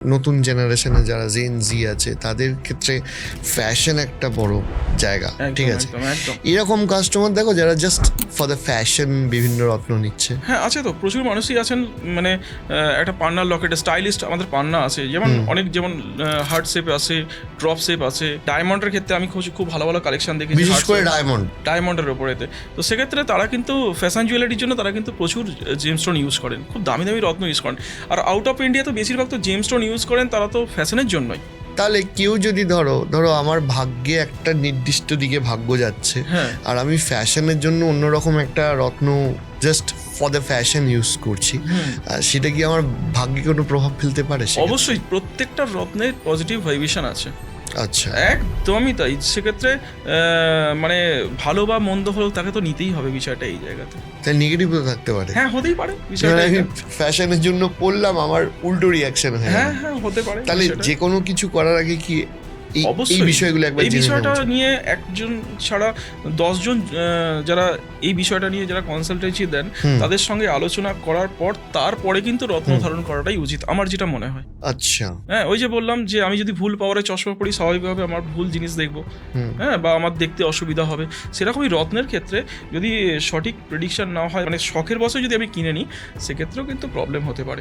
নতুন জেনারেশনে যারা জেন জি আছে তাদের ক্ষেত্রে ফ্যাশন একটা বড় জায়গা, ঠিক আছে? এরকম কাস্টমার দেখো যারা জাস্ট ফর দ্য ফ্যাশন বিভিন্ন রত্ন নিচ্ছে। হ্যাঁ, আছে তো, প্রচুর মানুষই আছেন। মানে একটা পান্নার লকেট স্টাইলিস্ট আমাদের পান্না আছে, যেমন অনেক, যেমন হার্ট শেপ আছে, ড্রপ শেপ আছে। ডায়মন্ডের ক্ষেত্রে আমি খুব ভালো ভালো কালেকশন দেখেছি, বিশেষ করে ডায়মন্ডের ওপরেতে। তো সেক্ষেত্রে তারা কিন্তু ফ্যাশন জুয়েলারির জন্য তারা কিন্তু প্রচুর জেমস্টোন ইউজ করেন, খুব দামি দামি রত্ন ইউজ করেন। আর আউট অফ ইন্ডিয়া তো বেশিরভাগ তো জেমস্টোন ইউজ করেন, তারা তো ফ্যাশনের জন্যই। তাহলে কেউ যদি ধরো আমার ভাগ্যে একটা নির্দিষ্ট দিকে ভাগ্য যাচ্ছে, আর আমি ফ্যাশনের জন্য অন্যরকম একটা রত্ন just for the fashion use করছি, সেটা কি আমার ভাগ্যে কোনো প্রভাব ফেলতে পারে? অবশ্যই, প্রত্যেকটা রত্নের পজিটিভ ভাইব্রেশন আছে। আচ্ছা, একদমই তাই। সেক্ষেত্রে মানে ভালো বা মন্দ হলেও তাকে তো নিতেই হবে বিষয়টা এই জায়গাতে। তাই নেগেটিভও থাকতে পারে। হ্যাঁ, হতেই পারে বিষয়টা। আমি ফ্যাশনের জন্য পড়লাম, আমার উল্টো রিয়াকশন হয়। হ্যাঁ হ্যাঁ, হতে পারে। তাহলে যে কোনো কিছু করার আগে কি এই বিষয়গুলো একবার এই বিষয়টা নিয়ে একজন ছাড়া 10 জন যারা এই বিষয়টা নিয়ে যারা কনসালটেন্সি দেন তাদের সঙ্গে আলোচনা করার পর তারপরে কিন্তু রত্ন ধারণ করাটাই উচিত, আমার যেটা মনে হয়। আচ্ছা, হ্যাঁ, ওই যে বললাম যে আমি যদি ভুল পাওয়ারে চশমা পরি, স্বাভাবিকভাবে আমার ভুল জিনিস দেখবো, হ্যাঁ, বা আমার দেখতে অসুবিধা হবে। সেরকমই রত্নের ক্ষেত্রে যদি সঠিক প্রেডিকশন না হয়, মানে শখের বশে যদি আমি কিনে নিই, সেক্ষেত্রেও কিন্তু প্রবলেম হতে পারে।